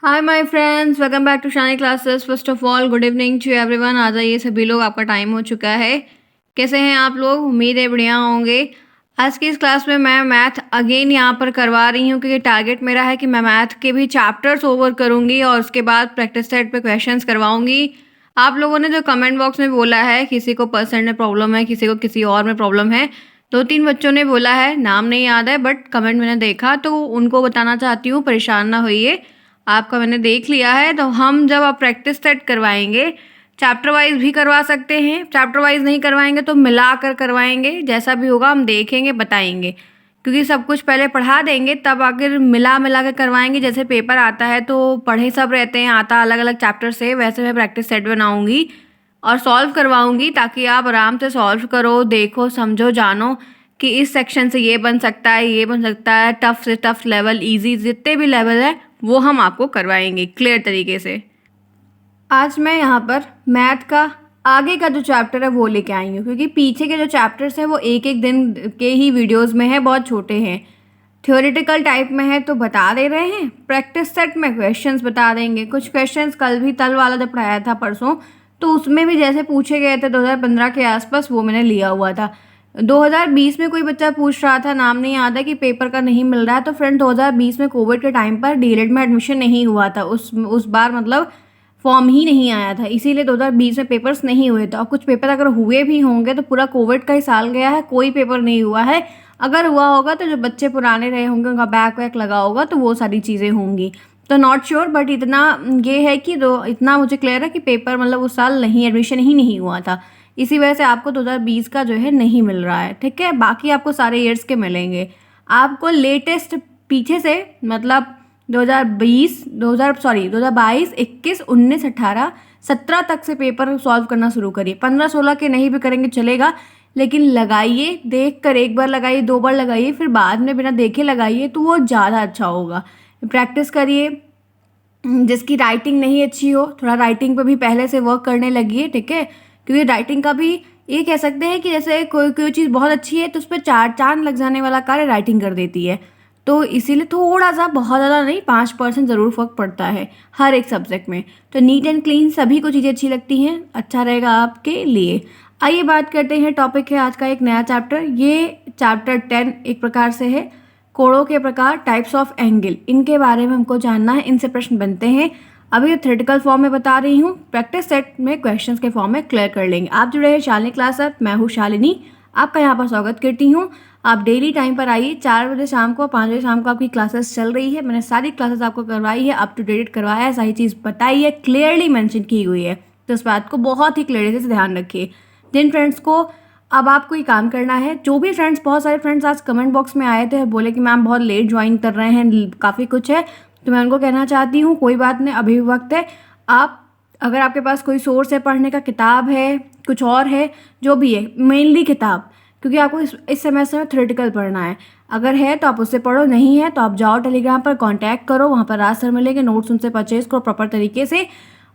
Hi my friends, welcome back to Shani classes. First of all good evening to everyone. आ जाइए सभी लोग, आपका टाइम हो चुका है। कैसे हैं आप लोग? उम्मीद है बढ़िया होंगे। आज की इस क्लास में मैं मैथ अगेन यहाँ पर करवा रही हूँ क्योंकि टारगेट मेरा है कि मैं मैथ के भी चैप्टर्स ओवर करूँगी और उसके बाद प्रैक्टिस सेट पे क्वेश्चंस करवाऊँगी। आप लोगों ने जो कमेंट बॉक्स में बोला है, किसी को परसेंट में प्रॉब्लम है, किसी को किसी और में प्रॉब्लम है। 2-3 बच्चों ने बोला है, नाम नहीं याद है बट कमेंट मैंने देखा तो उनको बताना चाहती हूँ, परेशान ना होइए। आपका मैंने देख लिया है। तो हम जब आप प्रैक्टिस सेट करवाएंगे, चैप्टर वाइज भी करवा सकते हैं, चैप्टर वाइज नहीं करवाएंगे तो मिला कर करवाएंगे। जैसा भी होगा हम देखेंगे, बताएंगे, क्योंकि सब कुछ पहले पढ़ा देंगे तब आखिर मिला मिला कर करवाएंगे। जैसे पेपर आता है तो पढ़े सब रहते हैं, आता अलग अलग चैप्टर से, वैसे मैं प्रैक्टिस सेट बनाऊंगी और सॉल्व करवाऊंगी ताकि आप आराम से सॉल्व करो, देखो, समझो, जानो कि इस सेक्शन से ये बन सकता है, ये बन सकता है। टफ से टफ लेवल, इजी, जितने भी लेवल है वो हम आपको करवाएंगे क्लियर तरीके से। आज मैं यहाँ पर मैथ का आगे का जो चैप्टर है वो लेके आई हूँ, क्योंकि पीछे के जो चैप्टर्स हैं वो एक एक दिन के ही वीडियोस में है, बहुत छोटे हैं, थ्योरेटिकल टाइप में है तो बता दे रहे हैं। प्रैक्टिस सेट में क्वेश्चंस बता देंगे। कुछ क्वेश्चंस कल भी तल वाला जब पढ़ाया था परसों, तो उसमें भी जैसे पूछे गए थे 2015 के आसपास, वो मैंने लिया हुआ था। 2020 में कोई बच्चा पूछ रहा था, नाम नहीं याद है, कि पेपर का नहीं मिल रहा है। तो फ्रेंड 2020 में कोविड के टाइम पर डीएलएड में एडमिशन नहीं हुआ था, उस बार मतलब फॉर्म ही नहीं आया था, इसीलिए 2020 में पेपर्स नहीं हुए थे। और कुछ पेपर अगर हुए भी होंगे तो पूरा कोविड का ही साल गया है, कोई पेपर नहीं हुआ है। अगर हुआ होगा तो जो बच्चे पुराने रहे होंगे उनका बैक वैक लगा होगा, तो वो सारी चीज़ें होंगी। तो नॉट श्योर, बट इतना ये है कि इतना मुझे क्लियर है कि पेपर मतलब उस साल नहीं, एडमिशन ही नहीं हुआ था। इसी वजह से आपको 2020 का जो है नहीं मिल रहा है, ठीक है। बाकी आपको सारे ईयर्स के मिलेंगे। आपको लेटेस्ट पीछे से मतलब 2022, 21, 19, 18, 17 तक से पेपर सॉल्व करना शुरू करिए। 15-16 के नहीं भी करेंगे चलेगा, लेकिन लगाइए, देख कर एक बार लगाइए, 2 बार लगाइए, फिर बाद में बिना देखे लगाइए तो वो ज़्यादा अच्छा होगा। प्रैक्टिस करिए। जिसकी राइटिंग नहीं अच्छी हो, थोड़ा राइटिंग पे भी पहले से वर्क करने लगिए, ठीक है। क्योंकि राइटिंग का भी ये कह सकते हैं कि जैसे कोई कोई चीज़ बहुत अच्छी है तो उस पर 4 चांद लग जाने वाला कार्य राइटिंग कर देती है। तो इसीलिए थोड़ा सा, बहुत ज़्यादा नहीं, 5% ज़रूर फ़र्क पड़ता है हर एक सब्जेक्ट में। तो नीट एंड क्लीन सभी को चीज़ें अच्छी लगती हैं, अच्छा रहेगा आपके लिए। आइए बात करते हैं, टॉपिक है आज का एक नया चैप्टर। ये चैप्टर 10 एक प्रकार से है, कोणों के प्रकार, टाइप्स ऑफ एंगल। इनके बारे में हमको जानना है, इनसे प्रश्न बनते हैं। अभी थ्योरेटिकल फॉर्म में बता रही हूँ, प्रैक्टिस सेट में क्वेश्चंस के फॉर्म में क्लियर कर लेंगे। आप जुड़े हैं शालिनी क्लास से, मैं हूँ शालिनी, आपका यहाँ पर स्वागत करती हूँ। आप डेली टाइम पर आइए, 4 बजे शाम को, 5 बजे शाम को आपकी क्लासेस चल रही है। मैंने सारी क्लासेस आपको करवाई है, अप टू डेट करवाया है, सारी चीज़ बताई है, क्लियरली मेंशन की हुई है। तो इस बात को बहुत ही क्लियरिटी से ध्यान रखिए। जिन फ्रेंड्स को अब आपको ये काम करना है, जो भी फ्रेंड्स, बहुत सारे फ्रेंड्स आज कमेंट बॉक्स में आए थे, बोले कि मैम बहुत लेट ज्वाइन कर रहे हैं, काफ़ी कुछ है, तो मैं उनको कहना चाहती हूँ कोई बात नहीं, अभी भी वक्त है। आप अगर आपके पास कोई सोर्स है पढ़ने का, किताब है, कुछ और है, जो भी है, मेनली किताब, क्योंकि आपको इस सेमेस्टर में थ्योरेटिकल पढ़ना है। अगर है तो आप उससे पढ़ो, नहीं है तो आप जाओ टेलीग्राम पर, कांटेक्ट करो, वहाँ पर राज सर मिलेंगे, नोट्स उनसे परचेज करो प्रॉपर तरीके से।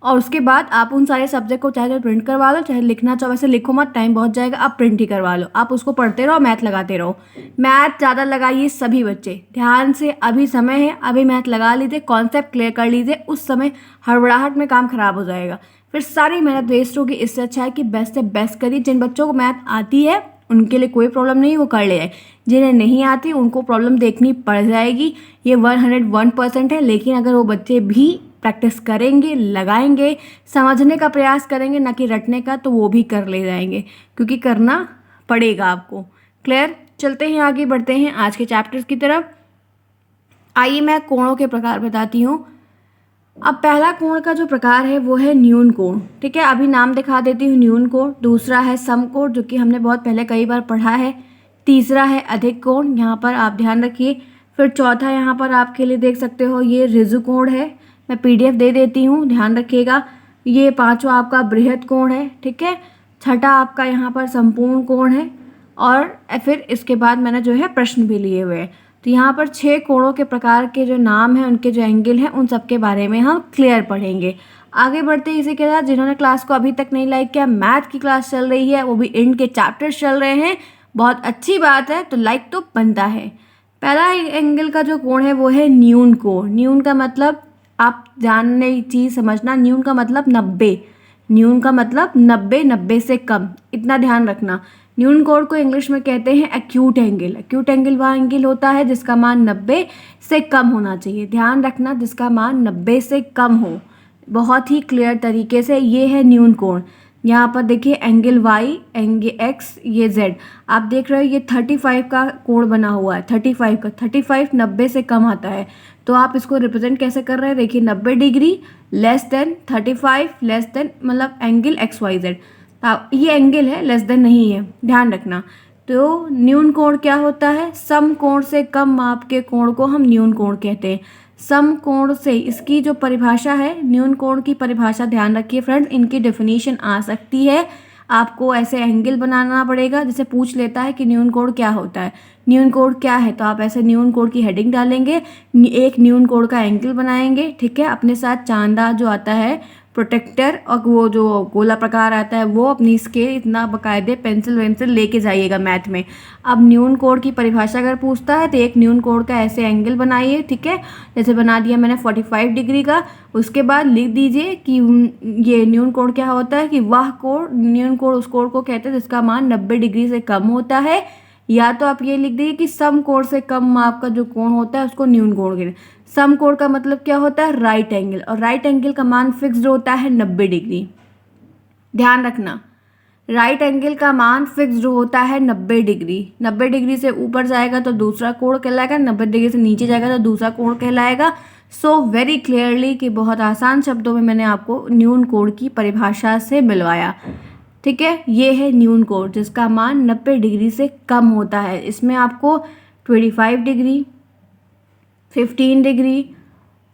और उसके बाद आप उन सारे सब्जेक्ट को चाहे तो प्रिंट करवा लो, चाहे लिखना चाहो, वैसे लिखो मत, टाइम बहुत जाएगा, आप प्रिंट ही करवा लो। आप उसको पढ़ते रहो, मैथ लगाते रहो। मैथ ज़्यादा लगाइए सभी बच्चे, ध्यान से, अभी समय है, अभी मैथ लगा लीजिए, कॉन्सेप्ट क्लियर कर लीजिए। उस समय हड़बड़ाहट में काम खराब हो जाएगा, फिर सारी मेहनत वेस्ट होगी। इससे अच्छा है कि बेस्ट से बेस्ट करिए। जिन बच्चों को मैथ आती है उनके लिए कोई प्रॉब्लम नहीं, वो कर ले जाए। जिन्हें नहीं आती उनको प्रॉब्लम देखनी पड़ जाएगी, ये 101% है। लेकिन अगर वो बच्चे भी प्रैक्टिस करेंगे, लगाएंगे, समझने का प्रयास करेंगे, ना कि रटने का, तो वो भी कर ले जाएंगे, क्योंकि करना पड़ेगा आपको। क्लियर? चलते हैं आगे, बढ़ते हैं आज के चैप्टर्स की तरफ। आइए मैं कोणों के प्रकार बताती हूँ। अब पहला कोण का जो प्रकार है वो है न्यून कोण, ठीक है। अभी नाम दिखा देती हूँ, न्यून कोण। दूसरा है समकोण, जो कि हमने बहुत पहले कई बार पढ़ा है। तीसरा है अधिक कोण, यहाँ पर आप ध्यान रखिए। फिर चौथा यहाँ पर आपके लिए देख सकते हो, ये ऋजु कोण है, मैं पीडीएफ दे देती हूँ, ध्यान रखिएगा। ये पांचवा आपका बृहद कोण है, ठीक है। छठा आपका यहाँ पर संपूर्ण कोण है, और फिर इसके बाद मैंने जो है प्रश्न भी लिए हुए हैं। तो यहाँ पर 6 कोणों के प्रकार के जो नाम हैं, उनके जो एंगल हैं, उन सब के बारे में हम क्लियर पढ़ेंगे। आगे बढ़ते हैं इसी के साथ। जिन्होंने क्लास को अभी तक नहीं लाइक किया, मैथ की क्लास चल रही है, वो भी इंड के चैप्टर्स चल रहे हैं, बहुत अच्छी बात है, तो लाइक तो बनता है। पहला एंगल का जो कोण है वो है न्यून कोण। न्यून का मतलब आप जानने की चीज़ समझना, न्यून का मतलब 90, न्यून का मतलब 90, 90 से कम, इतना ध्यान रखना। न्यून कोड को इंग्लिश में कहते हैं एक्यूट एंगल। एक्यूट एंगल वह एंगल होता है जिसका मान 90 से कम होना चाहिए। ध्यान रखना, जिसका मान 90 से कम हो, बहुत ही क्लियर तरीके से। ये है न्यून कोण। यहाँ पर देखिए एंगल वाई, एंगल एक्स, ये जेड। आप देख रहे हो ये 35 का कोण बना हुआ है, 35 का। 35 90 से कम आता है, तो आप इसको रिप्रेजेंट कैसे कर रहे हैं, देखिए 90 degree less than 35 less than, मतलब एंगल एक्स वाई जेड। ये एंगल है, लेस देन नहीं है, ध्यान रखना। तो न्यून कोण क्या होता है, सम कोण से कम माप के कोण को हम न्यून कोण कहते हैं। सम कोण से, इसकी जो परिभाषा है, न्यून कोण की परिभाषा ध्यान रखिए फ्रेंड्स, इनकी डेफिनेशन आ सकती है। आपको ऐसे एंगल बनाना पड़ेगा, जैसे पूछ लेता है कि न्यून कोण क्या होता है, न्यून कोण क्या है, तो आप ऐसे न्यून कोण की हेडिंग डालेंगे, एक न्यून कोण का एंगल बनाएंगे, ठीक है। अपने साथ चांदा जो आता है प्रोटेक्टर, और वो जो गोला प्रकार आता है, वो अपनी स्केल इतना बाकायदे पेंसिल वेंसिल लेके जाइएगा मैथ में। अब न्यून कोण की परिभाषा अगर पूछता है तो एक न्यून कोण का ऐसे एंगल बनाइए, ठीक है। जैसे बना दिया मैंने 45 डिग्री का। उसके बाद लिख दीजिए कि ये न्यून कोण क्या होता है, कि वह कोण, न्यून कोण उस कोण को कहते हैं जिसका मान 90 डिग्री से कम होता है। या तो आप ये लिख दीजिए कि सम कोण से कम माप का जो कोण होता है उसको न्यून कोण कहते हैं। सम कोण का मतलब क्या होता है, राइट एंगल, और राइट एंगल का मान फिक्स्ड होता है 90 डिग्री। ध्यान रखना, राइट एंगल का मान फिक्स्ड होता है 90 डिग्री। 90 डिग्री से ऊपर जाएगा तो दूसरा कोण कहलाएगा, 90 डिग्री से नीचे जाएगा तो दूसरा कोण कहलाएगा। सो वेरी क्लियरली, कि बहुत आसान शब्दों में मैंने आपको न्यून कोण की परिभाषा से मिलवाया, ठीक है। ये है न्यून कोण जिसका मान 90 डिग्री से कम होता है। इसमें आपको 25 degree, 15 degree,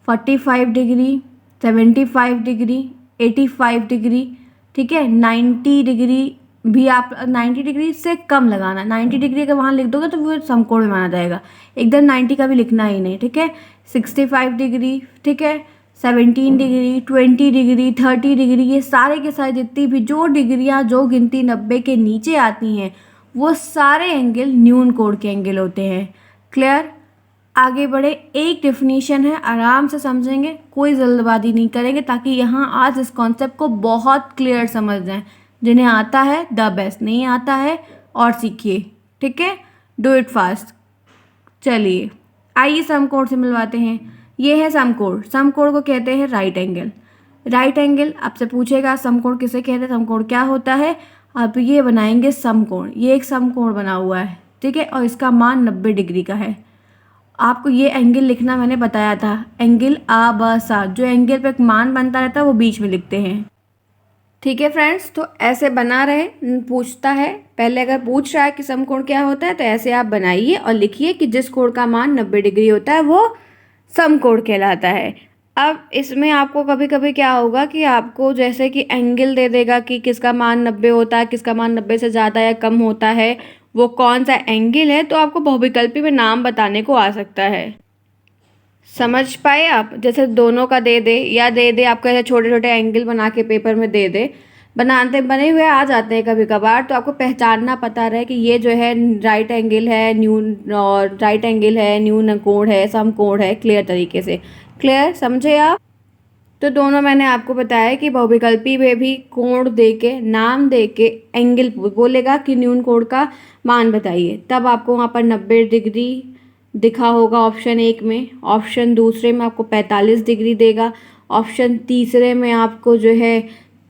45 degree, 75 degree, 85 degree, ठीक है, 90 डिग्री भी आप 90 डिग्री से कम लगाना। 90 डिग्री अगर वहाँ लिख दोगे तो वो समकोण में माना जाएगा, एकदम 90 का भी लिखना ही नहीं, ठीक है। 65 डिग्री, ठीक है, 17 डिग्री, 20 डिग्री, 30 डिग्री, ये सारे के सारे जितनी भी जो डिग्रियाँ, जो गिनती 90 के नीचे आती हैं, वो सारे एंगल न्यून कोण के एंगल होते हैं। क्लियर? आगे बढ़े, एक डेफिनेशन है, आराम से समझेंगे, कोई जल्दबाजी नहीं करेंगे, ताकि यहाँ आज इस कॉन्सेप्ट को बहुत क्लियर समझ जाएं। जिन्हें आता है द बेस्ट, नहीं आता है और सीखिए, ठीक है, डू इट फास्ट। चलिए आइए समकोण से मिलवाते हैं। ये है समकोण। समकोण को कहते हैं राइट एंगल। राइट एंगल आपसे पूछेगा समकोण किसे कहते हैं, समकोण क्या होता है। आप ये बनाएंगे समकोण, ये एक समकोण बना हुआ है, ठीक है, और इसका मान 90 डिग्री का है। आपको ये एंगल लिखना मैंने बताया था, एंगल आ ब सा, जो एंगल पे एक मान बनता रहता है वो बीच में लिखते हैं, ठीक है फ्रेंड्स। तो ऐसे बना रहे, पूछता है पहले, अगर पूछ रहा है कि समकोण क्या होता है तो ऐसे आप बनाइए और लिखिए कि जिस कोण का मान 90 डिग्री होता है वो समकोण कहलाता है। अब इसमें आपको कभी कभी क्या होगा कि आपको जैसे कि एंगल दे देगा कि किसका मान 90 होता है, किसका मान 90 से ज़्यादा या कम होता है, वो कौन सा एंगल है, तो आपको बहुविकल्पी में नाम बताने को आ सकता है। समझ पाए आप? जैसे दोनों का दे दे, या दे दे आपको ऐसे छोटे छोटे एंगल बना के पेपर में दे दे, बने हुए आ जाते हैं कभी कभार, तो आपको पहचानना पता रहे कि ये जो है राइट एंगल है, न्यून, और राइट एंगल है, न्यून कोण है, समकोण है, क्लियर तरीके से। क्लियर, समझे आप? तो दोनों मैंने आपको बताया कि बहुविकल्पी में भी कोण दे के, नाम दे के, एंगल बोलेगा कि न्यून कोण का मान बताइए, तब आपको वहाँ पर 90 डिग्री दिखा होगा ऑप्शन एक में, ऑप्शन दूसरे में आपको 45 डिग्री देगा, ऑप्शन तीसरे में आपको जो है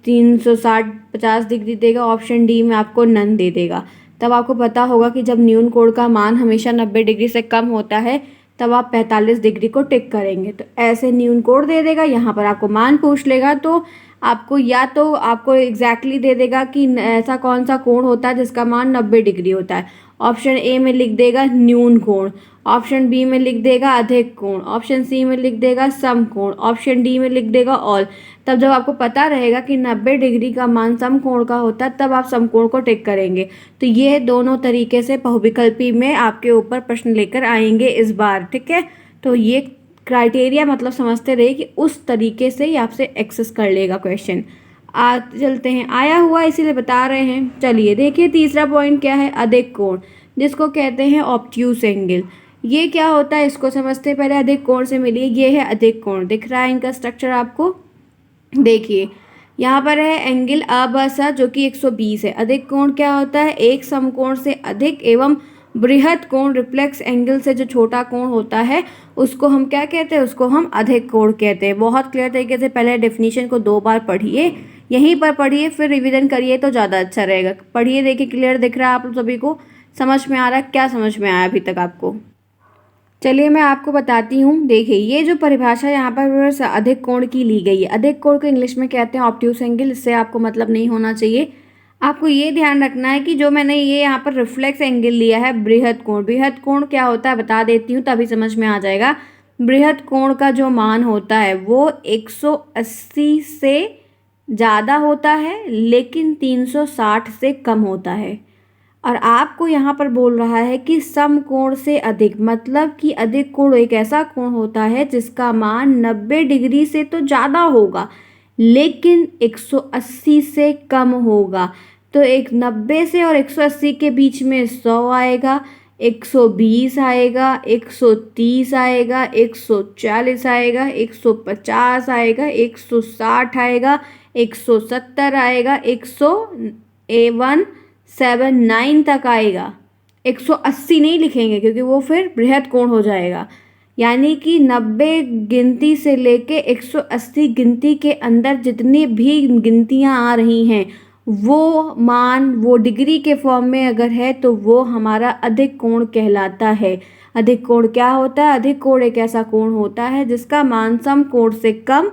360-50 डिग्री देगा, ऑप्शन डी में आपको नन दे देगा। तब आपको पता होगा कि जब न्यून कोण का मान हमेशा 90 डिग्री से कम होता है तब आप 45 डिग्री को टिक करेंगे। तो ऐसे न्यून कोण दे देगा, यहाँ पर आपको मान पूछ लेगा तो आपको या तो आपको एग्जैक्टली दे देगा कि ऐसा कौन सा कोण होता है जिसका मान 90 डिग्री होता है। ऑप्शन ए में लिख देगा न्यून कोण, ऑप्शन बी में लिख देगा अधिक कोण, ऑप्शन सी में लिख देगा सम कोण, ऑप्शन डी में लिख देगा ऑल। तब जब आपको पता रहेगा कि 90 डिग्री का मान सम कोण का होता है तब आप समकोण को टिक करेंगे। तो ये दोनों तरीके से बहुविकल्पी में आपके ऊपर प्रश्न लेकर आएंगे इस बार, ठीक है। तो ये क्राइटेरिया मतलब समझते रहिए कि उस तरीके से ही आपसे एक्सेस कर लेगा क्वेश्चन। चलते हैं, आया हुआ इसीलिए बता रहे हैं। चलिए देखिए तीसरा पॉइंट क्या है, अधिक कोण, जिसको कहते हैं ऑब्ट्यूस एंगल। ये क्या होता है इसको समझते हैं पहले। अधिक कोण से मिलिए, ये है अधिक कोण, दिख रहा है इनका स्ट्रक्चर आपको। देखिए यहाँ पर है एंगल अबसा जो कि 120 है। अधिक कोण क्या होता है, एक समकोण से अधिक एवं बृहद कोण रिफ्लेक्स एंगल से जो छोटा कोण होता है उसको हम क्या कहते हैं, उसको हम अधिक कोण कहते हैं। बहुत क्लियर तरीके से पहले डेफिनेशन को 2 बार पढ़िए, यहीं पर पढ़िए, फिर रिवीजन करिए तो ज़्यादा अच्छा रहेगा। पढ़िए, देखिए क्लियर दिख रहा है आप सभी को, समझ में आ रहा है, क्या समझ में आया अभी तक आपको। चलिए मैं आपको बताती हूँ। देखिए ये जो परिभाषा यहाँ पर अधिक कोण की ली गई है, अधिक कोण को इंग्लिश में कहते हैं ऑब्ट्यूस एंगल। इससे आपको मतलब नहीं होना चाहिए। आपको ये ध्यान रखना है कि जो मैंने ये यहाँ पर रिफ्लेक्स एंगल लिया है बृहद कोण, बृहद कोण क्या होता है बता देती हूँ तभी समझ में आ जाएगा। बृहद कोण का जो मान होता है वो 180 से ज़्यादा होता है लेकिन 360 से कम होता है। और आपको यहाँ पर बोल रहा है कि समकोण से अधिक, मतलब कि अधिक कोण एक ऐसा कोण होता है जिसका मान 90 डिग्री से तो ज़्यादा होगा लेकिन 180 से कम होगा। तो एक 90 से और 180 के बीच में 100 आएगा, 120 आएगा, 130 आएगा, 140 आएगा, 150 आएगा, 160 आएगा, 170 आएगा, 179 तक आएगा। 180 नहीं लिखेंगे क्योंकि वो फिर बृहद कोण हो जाएगा। यानी कि 90 गिनती से लेके 180 गिनती के अंदर जितनी भी गिनतियां आ रही हैं वो मान, वो डिग्री के फॉर्म में अगर है तो वो हमारा अधिक कोण कहलाता है। अधिक कोण क्या होता है, अधिक कोण एक ऐसा कोण होता है जिसका मान समकोण से कम,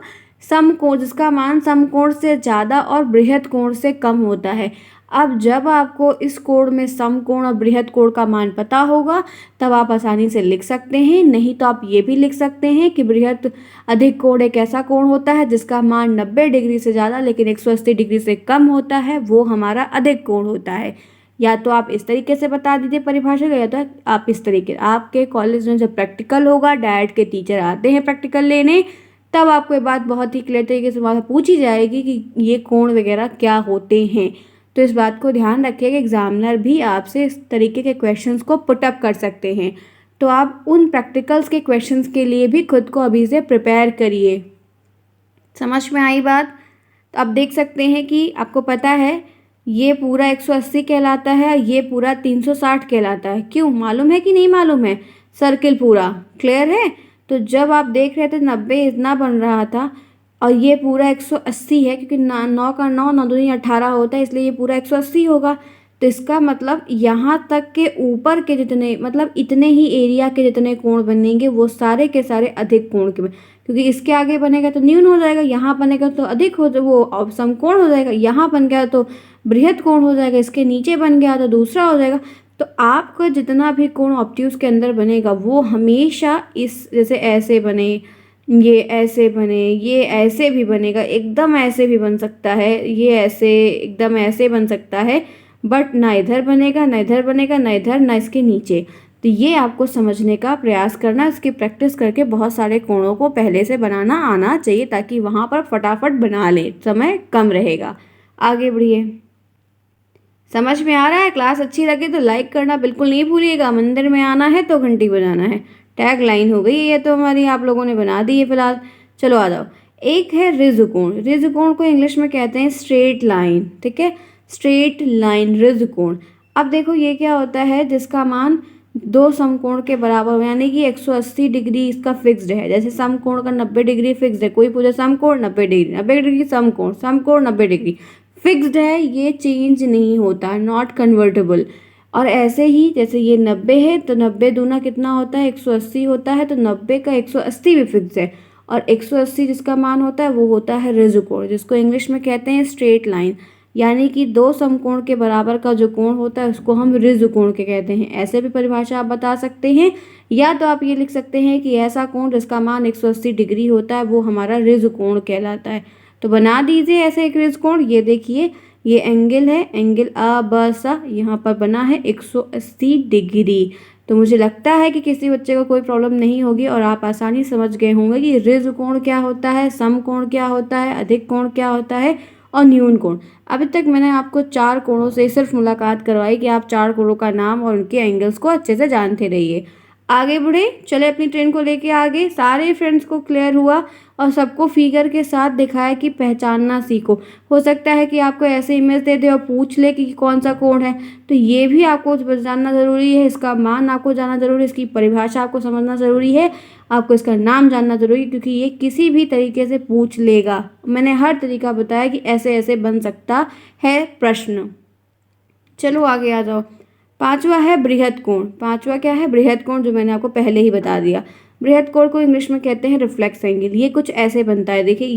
समकोण जिसका मान समकोण से ज़्यादा और बृहद कोण से कम होता है। अब जब आपको इस कोण में समकोण और बृहद कोण का मान पता होगा तब आप आसानी से लिख सकते हैं। नहीं तो आप ये भी लिख सकते हैं कि बृहद अधिक कोण एक ऐसा कोण होता है जिसका मान 90 डिग्री से ज़्यादा लेकिन 180 डिग्री से कम होता है, वो हमारा अधिक कोण होता है। या तो आप इस तरीके से बता दीजिए परिभाषा का, या तो आप इस तरीके, आपके कॉलेज में जब प्रैक्टिकल होगा, डायट के टीचर आते हैं प्रैक्टिकल लेने, तब आपको ये बात बहुत ही क्लियर तरीके से वहाँ पूछी जाएगी कि ये कोण वगैरह क्या होते हैं। तो इस बात को ध्यान रखिएगा, एग्जामिनर भी आपसे इस तरीके के क्वेश्चंस को पुटअप कर सकते हैं। तो आप उन प्रैक्टिकल्स के क्वेश्चंस के लिए भी खुद को अभी से प्रिपेयर करिए। समझ में आई बात? तो आप देख सकते हैं कि आपको पता है ये पूरा 180 कहलाता है, ये पूरा 360 कहलाता है। क्यों, मालूम है कि नहीं मालूम है? सर्किल पूरा क्लियर है। तो जब आप देख रहे थे 90 इतना बन रहा था और ये पूरा 180 है क्योंकि 9 का 9, 9 दूनी 18 होता है, इसलिए ये पूरा 180 होगा। तो इसका मतलब यहाँ तक के ऊपर के जितने, मतलब इतने ही एरिया के जितने कोण बनेंगे वो सारे के सारे अधिक कोण के, क्योंकि इसके आगे बनेगा तो न्यून हो जाएगा, यहाँ बनेगा तो अधिक हो, वो समकोण हो जाएगा, यहाँ बन गया तो बृहद कोण हो जाएगा, इसके नीचे बन गया तो दूसरा हो जाएगा। तो आपका जितना भी कोण ऑब्ट्यूज के अंदर बनेगा वो हमेशा इस, जैसे ऐसे बने, ये ऐसे बने, ये ऐसे भी बनेगा, एकदम ऐसे भी बन सकता है, ये ऐसे एकदम ऐसे बन सकता है, बट ना इधर बनेगा, ना इधर बनेगा, ना इधर, ना इसके नीचे। तो ये आपको समझने का प्रयास करना, इसकी प्रैक्टिस करके बहुत सारे कोणों को पहले से बनाना आना चाहिए ताकि वहाँ पर फटाफट बना ले, समय कम रहेगा। आगे बढ़िए। समझ में आ रहा है? क्लास अच्छी लगे तो लाइक करना बिल्कुल नहीं भूलिएगा। मंदिर में आना है तो घंटी बजाना है। टैग लाइन हो गई ये तो हमारी, आप लोगों ने बना दी है फिलहाल। चलो आ जाओ। एक है रिज कोण। रिज कोण को इंग्लिश में कहते हैं स्ट्रेट लाइन, ठीक है, स्ट्रेट लाइन रिज कोण। अब देखो ये क्या होता है, जिसका मान दो समकोण के बराबर हो, यानी कि 180 डिग्री इसका फिक्स्ड है। जैसे समकोण का 90 डिग्री फिक्स्ड है, कोई पूछे समकोण 90 डिग्री, 90 डिग्री समकोण, समकोण 90 डिग्री फिक्स्ड है, ये चेंज नहीं होता, नॉट कन्वर्टेबल। और ऐसे ही जैसे ये 90 है तो 90 दूना कितना होता है, 180 होता है, तो 90 का 180 भी फिक्स है। और 180 जिसका मान होता है वो होता है रिज कोण, जिसको इंग्लिश में कहते हैं स्ट्रेट लाइन। यानी कि दो समकोण के बराबर का जो कोण होता है उसको हम रिज कोण के कहते हैं। ऐसे भी परिभाषा आप बता सकते हैं, या तो आप ये लिख सकते हैं कि ऐसा कोण जिसका मान 180 डिग्री होता है वो हमारा रिज कोण कहलाता है। तो बना दीजिए ऐसे एक रिज कोण। ये देखिए ये एंगल है, एंगल अबसा, यहाँ पर बना है 180 डिग्री। तो मुझे लगता है कि किसी बच्चे को कोई प्रॉब्लम नहीं होगी और आप आसानी समझ गए होंगे कि रिज कोण क्या होता है, समकोण क्या होता है, अधिक कोण क्या होता है और न्यून कोण। अभी तक मैंने आपको 4 कोणों से सिर्फ मुलाकात करवाई कि आप 4 कोणों का नाम और उनके एंगल्स को अच्छे से जानते रहिए। आगे बढ़े, चले अपनी ट्रेन को लेके आगे। सारे फ्रेंड्स को क्लियर हुआ और सबको फिगर के साथ दिखाया कि पहचानना सीखो। हो सकता है कि आपको ऐसे इमेज दे दे और पूछ ले कि कौन सा कोण है, तो ये भी आपको जानना ज़रूरी है। इसका मान आपको जानना ज़रूरी है, इसकी परिभाषा आपको समझना ज़रूरी है, आपको इसका नाम जानना ज़रूरी है, क्योंकि ये किसी भी तरीके से पूछ लेगा। मैंने हर तरीका बताया कि ऐसे ऐसे बन सकता है प्रश्न। चलो आगे आ जाओ। पांचवा है बृहद कोण। पांचवा क्या है? बृहद कोण, जो मैंने आपको पहले ही बता दिया। बृहद कोण को इंग्लिश में कहते हैं रिफ्लेक्स एंगल। ये कुछ ऐसे बनता है, देखिए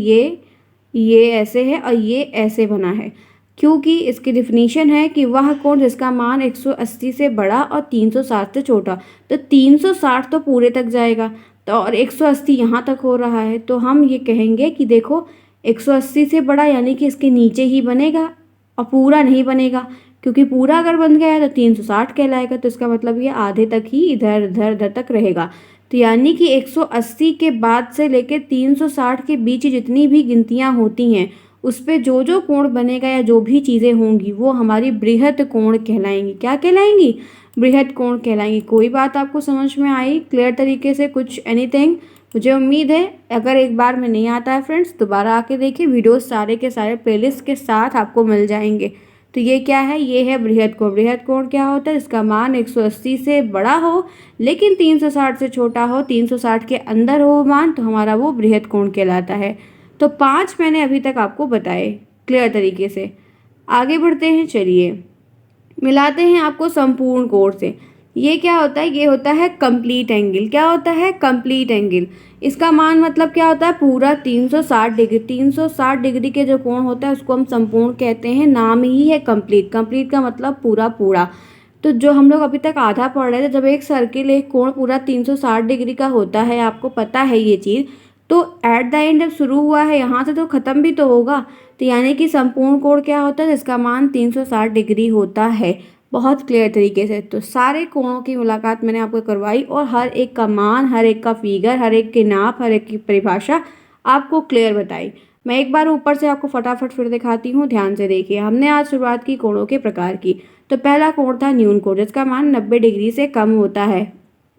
ये ऐसे है और ये ऐसे बना है, क्योंकि इसकी डिफिनीशन है कि वह कोण जिसका मान 180 से बड़ा और 360 से छोटा। तो 360 तो पूरे तक जाएगा, तो और 180 यहाँ तक हो रहा है, तो हम ये कहेंगे कि देखो 180 से बड़ा यानी कि इसके नीचे ही बनेगा और पूरा नहीं बनेगा, क्योंकि पूरा अगर बन गया है तो 360 कहलाएगा। तो इसका मतलब ये आधे तक ही इधर इधर इधर तक रहेगा। तो यानी कि 180 के बाद से लेकर 360 के बीच जितनी भी गिनतियां होती हैं, उस पे जो जो कोण बनेगा या जो भी चीज़ें होंगी वो हमारी बृहद कोण कहलाएंगी। क्या कहलाएंगी? बृहद कोण कहलाएंगी। कोई बात आपको समझ में आई क्लियर तरीके से? कुछ एनीथिंग? मुझे उम्मीद है अगर एक बार में नहीं आता है फ्रेंड्स, दोबारा आके देखिए, वीडियोस सारे के सारे प्लेलिस्ट के साथ आपको मिल जाएंगे। तो ये क्या है? ये है बृहद कोण। बृहद कोण क्या होता है? इसका मान 180 से बड़ा हो लेकिन 360 से छोटा हो, 360 के अंदर हो मान, तो हमारा वो बृहद कोण कहलाता है। तो 5 मैंने अभी तक आपको बताए क्लियर तरीके से। आगे बढ़ते हैं, चलिए मिलाते हैं आपको संपूर्ण कोण से। ये क्या होता है? ये होता है कंप्लीट एंगल। क्या होता है? Complete angle. इसका मान मतलब क्या होता है? पूरा 360 डिग्री। 360 डिग्री के जो कोण होता है उसको हम संपूर्ण कहते हैं, नाम ही है कंप्लीट। कंप्लीट का मतलब पूरा पूरा। तो जो हम लोग अभी तक आधा पढ़ रहे थे, जब एक सर्किल, एक कोण पूरा 360 डिग्री का होता है, आपको पता है ये चीज़, तो एट द एंड जब शुरू हुआ है यहाँ से तो ख़त्म भी तो होगा। तो यानी कि संपूर्ण कोण क्या होता है? जिसका मान 360 डिग्री होता है। बहुत क्लियर तरीके से तो सारे कोणों की मुलाकात मैंने आपको करवाई और हर एक का मान, हर एक का फिगर, हर एक की नाप, हर एक की परिभाषा आपको क्लियर बताई। मैं एक बार ऊपर से आपको फटाफट फिर दिखाती हूँ, ध्यान से देखिए। हमने आज शुरुआत की कोणों के प्रकार की। तो पहला कोण था न्यून कोण, जिसका मान 90 डिग्री से कम होता है।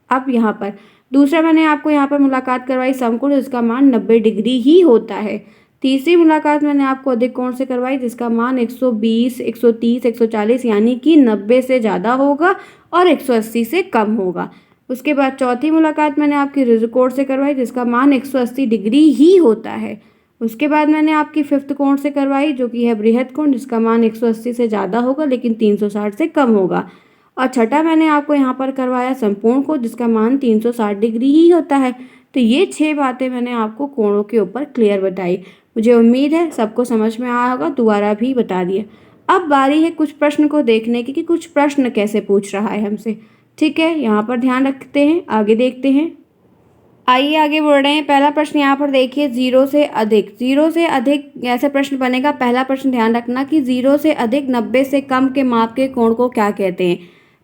अब यहाँ पर दूसरा मैंने आपको यहाँ पर मुलाकात करवाई समकोण, जिसका मान 90 डिग्री ही होता है। तीसरी मुलाकात मैंने आपको अधिक कोण से करवाई, जिसका मान 120, 130, 140 यानी कि 90 से ज़्यादा होगा और 180 से कम होगा। उसके बाद चौथी मुलाकात मैंने आपकी ऋजु कोण से करवाई, जिसका मान 180 डिग्री ही होता है। उसके बाद मैंने आपकी फिफ्थ कोण से करवाई, जो कि है बृहद कोण, जिसका मान 180 से ज़्यादा होगा लेकिन 360 से कम होगा। और छठा मैंने आपको यहाँ पर करवाया संपूर्ण कोण, जिसका मान 360 डिग्री ही होता है। तो ये 6 बातें मैंने आपको कोणों के ऊपर क्लियर बताई। मुझे उम्मीद है सबको समझ में आया होगा, दोबारा भी बता दिया। अब बारी है कुछ प्रश्न को देखने की कि कुछ प्रश्न कैसे पूछ रहा है हमसे। ठीक है, यहाँ पर ध्यान रखते हैं, आगे देखते हैं। आइए आगे बढ़ रहे हैं। पहला प्रश्न यहाँ पर देखिए, 0 से अधिक। 0 से अधिक ऐसे प्रश्न बनेगा। पहला प्रश्न ध्यान रखना कि 0 से अधिक 90 से कम के माप के कोण को क्या कहते हैं।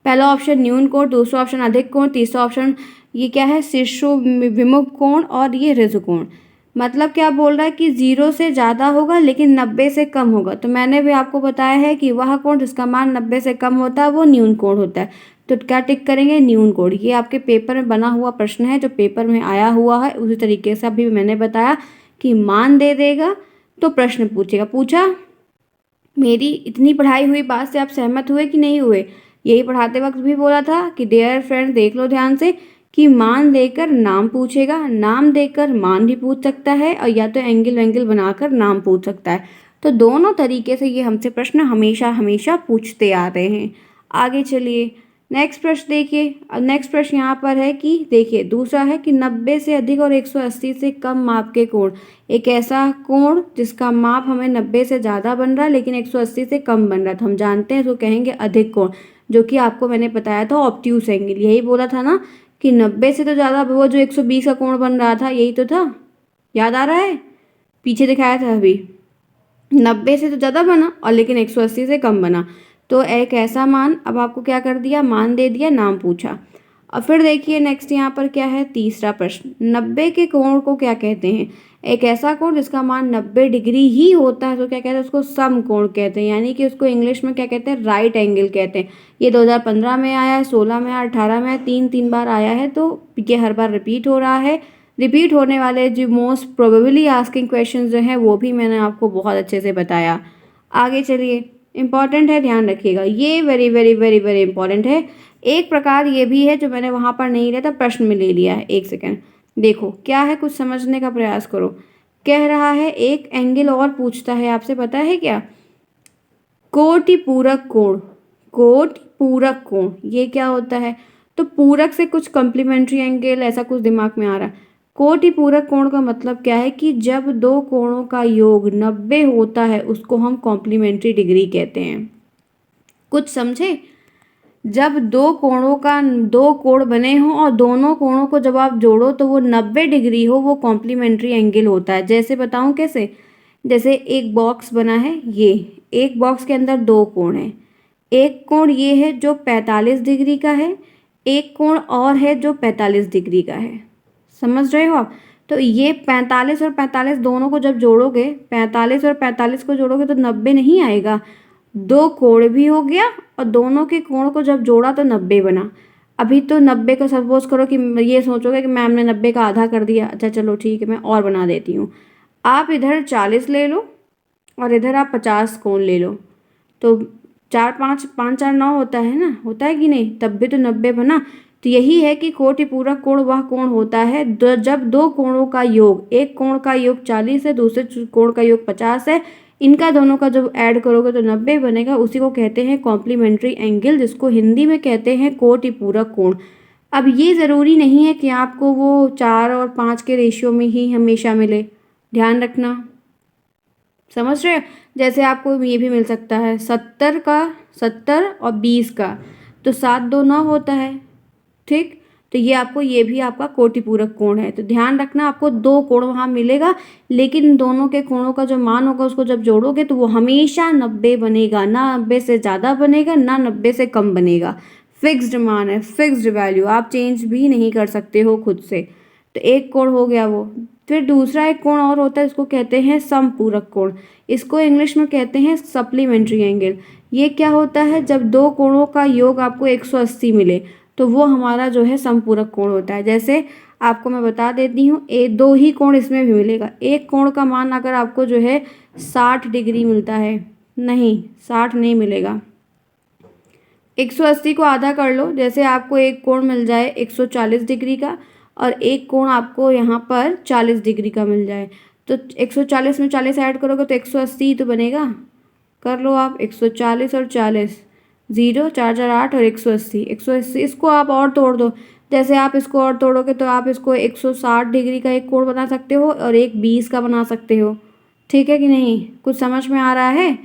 पहला ऑप्शन न्यून कोण, दूसरा ऑप्शन अधिक कोण, तीसरा ऑप्शन ये क्या है? शीर्षोन्मुख कोण, और ये ऋजु कोण। मतलब क्या बोल रहा है कि 0 से ज़्यादा होगा लेकिन 90 से कम होगा। तो मैंने भी आपको बताया है कि वह कोण जिसका मान 90 से कम होता है वो न्यून कोण होता है। तो क्या टिक करेंगे? न्यून कोण। ये आपके पेपर में बना हुआ प्रश्न है, जो पेपर में आया हुआ है। उसी तरीके से अभी मैंने बताया कि मान दे देगा तो प्रश्न पूछेगा। पूछा, मेरी इतनी पढ़ाई हुई बात से आप सहमत हुए कि नहीं हुए? यही पढ़ाते वक्त भी बोला था कि डियर फ्रेंड देख लो ध्यान से कि मान देकर नाम पूछेगा, नाम देकर मान भी पूछ सकता है, और या तो एंगल वेंगल बनाकर नाम पूछ सकता है। तो दोनों तरीके से ये हमसे प्रश्न हमेशा हमेशा पूछते आ रहे हैं। आगे चलिए, नेक्स्ट प्रश्न देखिए। नेक्स्ट प्रश्न यहाँ पर है कि देखिए, दूसरा है कि 90 से अधिक और 180 से कम माप के कोण। एक ऐसा कोण जिसका माप हमें 90 से ज़्यादा बन रहा है लेकिन 180 से कम बन रहा है, तो हम जानते हैं इसको कहेंगे अधिक कोण, जो कि आपको मैंने बताया था ऑब्ट्यूस एंगल। यही बोला था ना कि 90 से तो ज़्यादा, वो जो 120 का कोण बन रहा था यही तो था, याद आ रहा है? पीछे दिखाया था अभी। 90 से तो ज़्यादा बना और लेकिन 180 से कम बना। तो एक ऐसा मान, अब आपको क्या कर दिया? मान दे दिया, नाम पूछा। और फिर देखिए नेक्स्ट यहाँ पर क्या है, तीसरा प्रश्न, 90 के कोण को क्या कहते हैं? एक ऐसा कोण जिसका मान 90 डिग्री ही होता है तो क्या कहते हैं उसको समकोण कहते हैं, यानी कि उसको इंग्लिश में क्या कहते हैं, राइट एंगल कहते हैं। ये 2015 में आया है, 16 में आया, 18 में आया, तीन बार आया है, तो ये हर बार रिपीट हो रहा है। रिपीट होने वाले जो मोस्ट प्रोबेबली आस्किंग क्वेश्चन जो हैं वो भी मैंने आपको बहुत अच्छे से बताया। आगे चलिए, इंपॉर्टेंट है, ध्यान रखिएगा, ये very very very very important है। एक प्रकार ये भी है जो मैंने वहाँ पर नहीं लिया था, प्रश्न में ले लिया है। एक सेकेंड, देखो क्या है, कुछ समझने का प्रयास करो। कह रहा है एक एंगल और पूछता है आपसे, पता है क्या? कोटि पूरक कोण। कोटि पूरक कोण ये क्या होता है? तो पूरक से कुछ कॉम्प्लीमेंट्री एंगल, ऐसा कुछ दिमाग में आ रहा है। कोटि पूरक कोण का मतलब क्या है कि जब दो कोणों का योग 90 होता है उसको हम कॉम्प्लीमेंट्री डिग्री कहते हैं। कुछ समझे? जब दो कोण बने हों और दोनों कोणों को जब आप जोड़ो तो वो 90 डिग्री हो, वो कॉम्प्लीमेंट्री एंगल होता है। जैसे बताऊं कैसे? जैसे एक बॉक्स बना है, ये एक बॉक्स के अंदर दो कोण हैं। एक कोण ये है जो 45 डिग्री का है, एक कोण और है जो 45 डिग्री का है। समझ रहे हो आप? तो ये 45 और 45 दोनों को जब जोड़ोगे, 45 और 45 को जोड़ोगे तो 90 नहीं आएगा। दो कोण भी हो गया और दोनों के कोण को जब जोड़ा तो 90 बना। अभी तो 90 का सपोज करो कि ये सोचोगे कि मैम ने 90 का आधा कर दिया, अच्छा चलो ठीक है मैं और बना देती हूँ। आप इधर 40 ले लो और इधर आप 50 कोण ले लो, तो 4 5 5 4 9 होता है ना, होता है कि नहीं? तब भी तो 90 बना। तो यही है कि कोटि पूरक कोण वह कोण होता है जब दो कोणों का योग, एक कोण का योग 40 है, दूसरे कोण का योग 50 है, इनका दोनों का जब ऐड करोगे तो 90 बनेगा। उसी को कहते हैं कॉम्प्लीमेंट्री एंगल, जिसको हिंदी में कहते हैं कोटि पूरक कोण। अब ये ज़रूरी नहीं है कि आपको वो 4 और 5 के रेशियो में ही हमेशा मिले, ध्यान रखना। समझ रहे हो? जैसे आपको ये भी मिल सकता है 70 और 20 का, तो 7 2 9 होता है, ठीक? तो ये आपको, ये भी आपका कोटि पूरक कोण है। तो ध्यान रखना, आपको दो कोण वहाँ मिलेगा, लेकिन दोनों के कोणों का जो मान होगा उसको जब जोड़ोगे तो वो हमेशा 90 बनेगा, ना 90 से ज़्यादा बनेगा ना 90 से कम बनेगा। फिक्स्ड मान है, फिक्स्ड वैल्यू, आप चेंज भी नहीं कर सकते हो खुद से। तो एक कोण हो गया वो। फिर दूसरा एक कोण और होता है, इसको कहते हैं समपूरक कोण। इसको इंग्लिश में कहते हैं सप्लीमेंट्री एंगल। ये क्या होता है? जब दो कोणों का योग आपको 180 मिले तो वो हमारा जो है समपूरक कोण होता है। जैसे आपको मैं बता देती हूँ, दो ही कोण इसमें भी मिलेगा। एक कोण का मान अगर आपको जो है 60 डिग्री मिलता है, नहीं 60 नहीं मिलेगा, 180 को आधा कर लो। जैसे आपको एक कोण मिल जाए 140 डिग्री का और एक कोण आपको यहाँ पर 40 डिग्री का मिल जाए, तो 140 में 40 ऐड करोगे तो 180 तो बनेगा। कर लो आप, 140 और 40, 0 4 4 8 और 180, 180 इसको आप और तोड़ दो। जैसे आप इसको और तोड़ोगे तो आप इसको 160 डिग्री का एक कोण बना सकते हो और एक 20 का बना सकते हो। ठीक है कि नहीं? कुछ समझ में आ रहा है?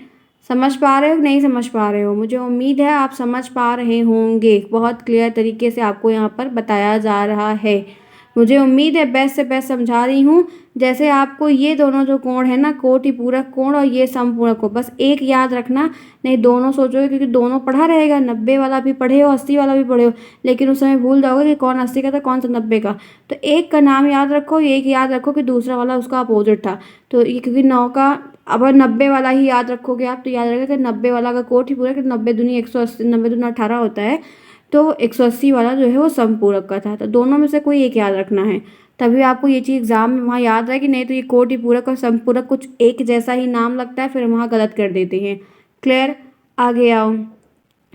समझ पा रहे हो कि नहीं समझ पा रहे हो? मुझे उम्मीद है आप समझ पा रहे होंगे। बहुत क्लियर तरीके से आपको यहाँ पर बताया जा रहा है। मुझे उम्मीद है बेस्ट से बेस्ट समझा रही हूँ। जैसे आपको ये दोनों जो कोण है ना, कोटि पूरक कोण और ये समपूरक कोण, बस एक याद रखना, नहीं दोनों सोचोगे, क्योंकि दोनों पढ़ा रहेगा, 90 वाला भी पढ़े हो 80 वाला भी पढ़े हो, लेकिन उस समय भूल जाओगे कि कौन 80 का था कौन सा 90 का। तो एक का नाम याद रखो, एक याद रखो कि दूसरा वाला उसका अपोजिट था। तो ये क्योंकि 9 का, अब 90 वाला ही याद रखोगे आप तो याद रहेगा कि 90 वाला का कोटि पूरक, 90 दूनी 180, 90 दूना 18 होता है, तो 180 वाला जो है वो समपूरक का था। तो दोनों में से कोई एक याद रखना है, तभी आपको ये चीज़ एग्जाम में वहाँ याद रहे कि नहीं तो ये कोटि पूरक और समपूरक कुछ एक जैसा ही नाम लगता है, फिर वहाँ गलत कर देते हैं। क्लियर? आगे आओ,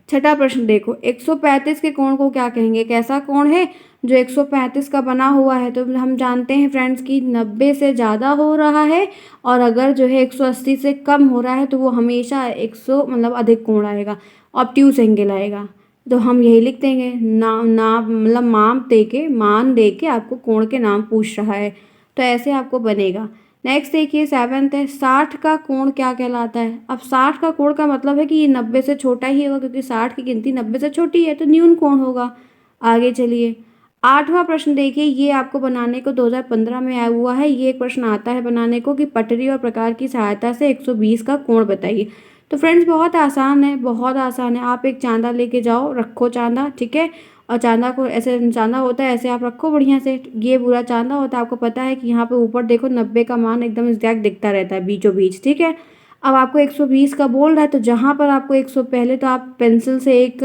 छठा प्रश्न देखो, 135 के कोण को क्या कहेंगे? कैसा कोण है जो 135 का बना हुआ है? तो हम जानते हैं फ्रेंड्स कि 90 से ज़्यादा हो रहा है और अगर जो है 180 से कम हो रहा है तो वो हमेशा 100 मतलब अधिक कोण आएगा, ऑब्ट्यूस एंगल आएगा। तो हम यही लिख देंगे, मतलब मान दे के आपको कोण के नाम पूछ रहा है, तो ऐसे आपको बनेगा। नेक्स्ट देखिए 7th है, 60 का कोण क्या कहलाता है? अब 60 का कोण का मतलब है कि ये 90 से छोटा ही होगा, क्योंकि 60 की गिनती 90 से छोटी है, तो न्यून कोण होगा। आगे चलिए 8वां प्रश्न देखिए, ये आपको बनाने को 2015 में आया हुआ है। ये एक प्रश्न आता है बनाने को कि पटरी और प्रकार की सहायता से 120 का कोण बताइए। तो फ्रेंड्स बहुत आसान है, बहुत आसान है। आप एक चांदा लेके जाओ, रखो चांदा, ठीक है, और चांदा को ऐसे चांदा होता है, ऐसे आप रखो बढ़िया से, ये पूरा चांदा होता है। आपको पता है कि यहाँ पे ऊपर देखो 90 का मान एकदम एग्जैक्ट दिखता रहता है बीचों बीच, ठीक है। अब आपको 120 का बोल रहा है, तो जहाँ पर आपको 100, पहले तो आप पेंसिल से एक,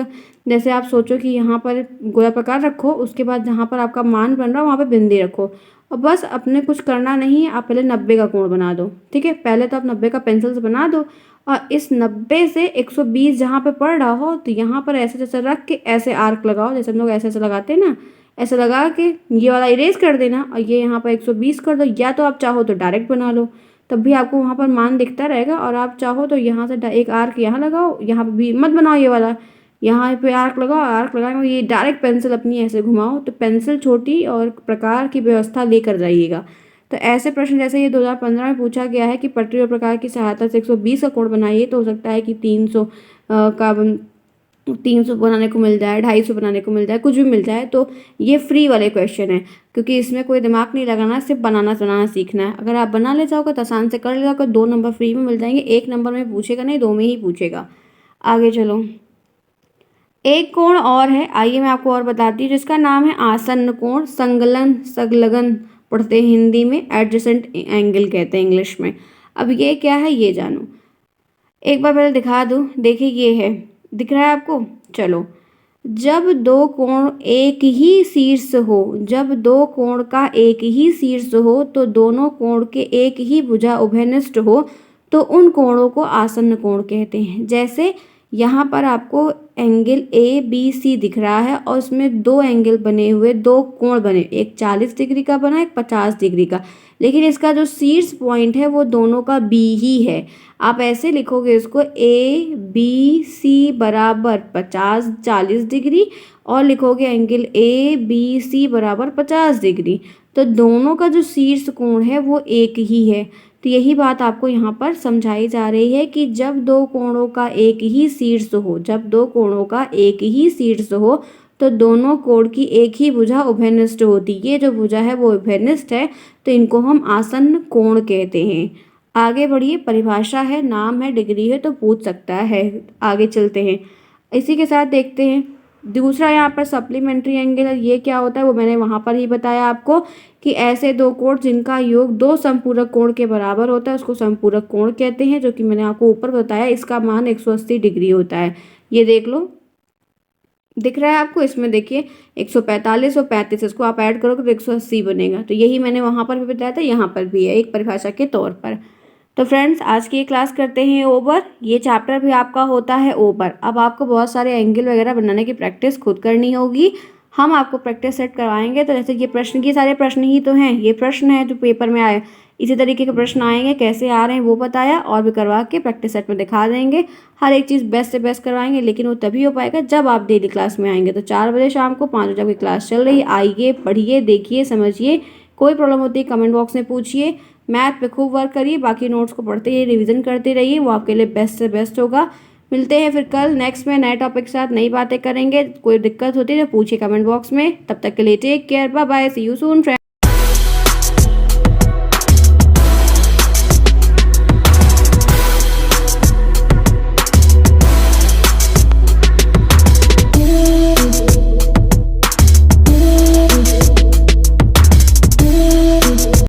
जैसे आप सोचो कि यहाँ पर गोला प्रकार रखो, उसके बाद जहाँ पर आपका मान बन रहा है वहाँ पर बिंदी रखो, और बस अपने कुछ करना नहीं है, आप पहले 90 का कोण बना दो, ठीक है। पहले तो आप 90 का पेंसिल से बना दो, और इस 90 से 120 जहाँ पे पड़ रहा हो, तो यहाँ पर ऐसे जैसे रख के ऐसे आर्क लगाओ, जैसे हम लोग ऐसे ऐसे लगाते हैं ना, ऐसे लगा के ये वाला इरेज कर देना, और ये यहाँ पर 120 कर दो। या तो आप चाहो तो डायरेक्ट बना लो, तब भी आपको वहाँ पर मान दिखता रहेगा। और आप चाहो तो यहाँ से एक आर्क यहाँ लगाओ, यहाँ पे भी मत बनाओ ये वाला, यहाँ पे आर्क लगाओ, आर्क लगाए ये डायरेक्ट पेंसिल अपनी ऐसे घुमाओ, तो पेंसिल छोटी और प्रकार की व्यवस्था लेकर जाइएगा। तो ऐसे प्रश्न जैसे ये 2015 में पूछा गया है कि पटरी और प्रकार की सहायता से 120 का कोण बनाइए, तो हो सकता है कि 300 का 300 बनाने को मिल जाए, 250 बनाने को मिल जाए, कुछ भी मिल जाए। तो ये फ्री वाले क्वेश्चन है, क्योंकि इसमें कोई दिमाग नहीं लगाना, सिर्फ बनाना सीखना है। अगर आप बना ले जाओगे तो आसान से कर ले जाओगे, 2 नंबर फ्री में मिल जाएंगे। 1 नंबर में पूछेगा नहीं, 2 में ही पूछेगा। आगे चलो, एक कोण और है, आइए मैं आपको और बताती हूँ, जिसका नाम है आसन्न कोण, संलग्न पढ़ते हैं हिंदी में, एडजेसेंट एंगल कहते हैं इंग्लिश में। अब ये क्या है ये जानो, एक बार पहले दिखा दूँ, देखिए ये है, दिख रहा है आपको। चलो, जब दो कोण एक ही शीर्ष हो, जब दो कोण का एक ही शीर्ष हो, तो दोनों कोण के एक ही भुजा उभयनिष्ठ हो, तो उन कोणों को आसन्न कोण कहते हैं। जैसे यहाँ पर आपको एंगल ए बी सी दिख रहा है, और उसमें 2 एंगल बने हुए, 2 कोण बने, एक 40 डिग्री का बना, एक 50 डिग्री का, लेकिन इसका जो शीर्ष पॉइंट है वो दोनों का बी ही है। आप ऐसे लिखोगे इसको, ए बी सी बराबर 40 डिग्री, और लिखोगे एंगल ए बी सी बराबर 50 डिग्री, तो दोनों का जो शीर्ष कोण है वो एक ही है। तो यही बात आपको यहाँ पर समझाई जा रही है कि जब दो कोणों का एक ही शीर्ष हो, जब दो कोणों का एक ही शीर्ष हो, तो दोनों कोण की एक ही भुजा उभयनिष्ठ होती। ये जो भुजा है वो उभयनिष्ठ है, तो इनको हम आसन्न कोण कहते हैं। आगे बढ़िए, परिभाषा है, नाम है, डिग्री है, तो पूछ सकता है। आगे चलते हैं, इसी के साथ देखते हैं दूसरा यहाँ पर सप्लीमेंट्री एंगल है। ये क्या होता है वो मैंने वहाँ पर ही बताया आपको, कि ऐसे दो कोण जिनका योग 2 समपूरक कोण के बराबर होता है उसको समपूरक कोण कहते हैं, जो कि मैंने आपको ऊपर बताया। इसका मान 180 डिग्री होता है। ये देख लो, दिख रहा है आपको, इसमें देखिए 145 और 35, इसको आप ऐड करोगे तो 180 बनेगा। तो यही मैंने वहाँ पर भी बताया था, यहाँ पर भी है एक परिभाषा के तौर पर। तो फ्रेंड्स, आज की ये क्लास करते हैं ओवर। ये चैप्टर भी आपका होता है ओवर। अब आपको बहुत सारे एंगल वगैरह बनाने की प्रैक्टिस खुद करनी होगी, हम आपको प्रैक्टिस सेट करवाएंगे। तो जैसे ये प्रश्न, ये सारे प्रश्न ही तो हैं, ये प्रश्न है जो पेपर में आए, इसी तरीके के प्रश्न आएंगे, कैसे आ रहे हैं वो बताया, और भी करवा के प्रैक्टिस सेट में दिखा देंगे। हर एक चीज़ बेस्ट से बेस्ट करवाएंगे, लेकिन वो तभी हो पाएगा जब आप डेली क्लास में आएंगे। तो 4 बजे शाम को, 5 बजे आपकी क्लास चल रही है, आइए, पढ़िए, देखिए, समझिए। कोई प्रॉब्लम होती है कमेंट बॉक्स में पूछिए। मैथ पे खूब वर्क करिए, बाकी नोट्स को पढ़ते रहिए, रिवीजन करते रहिए, वो आपके लिए बेस्ट से बेस्ट होगा। मिलते हैं फिर कल नेक्स्ट में नए टॉपिक के साथ, नई बातें करेंगे। कोई दिक्कत होती है तो पूछिए कमेंट बॉक्स में। तब तक के लिए take care, bye bye, see you soon friends.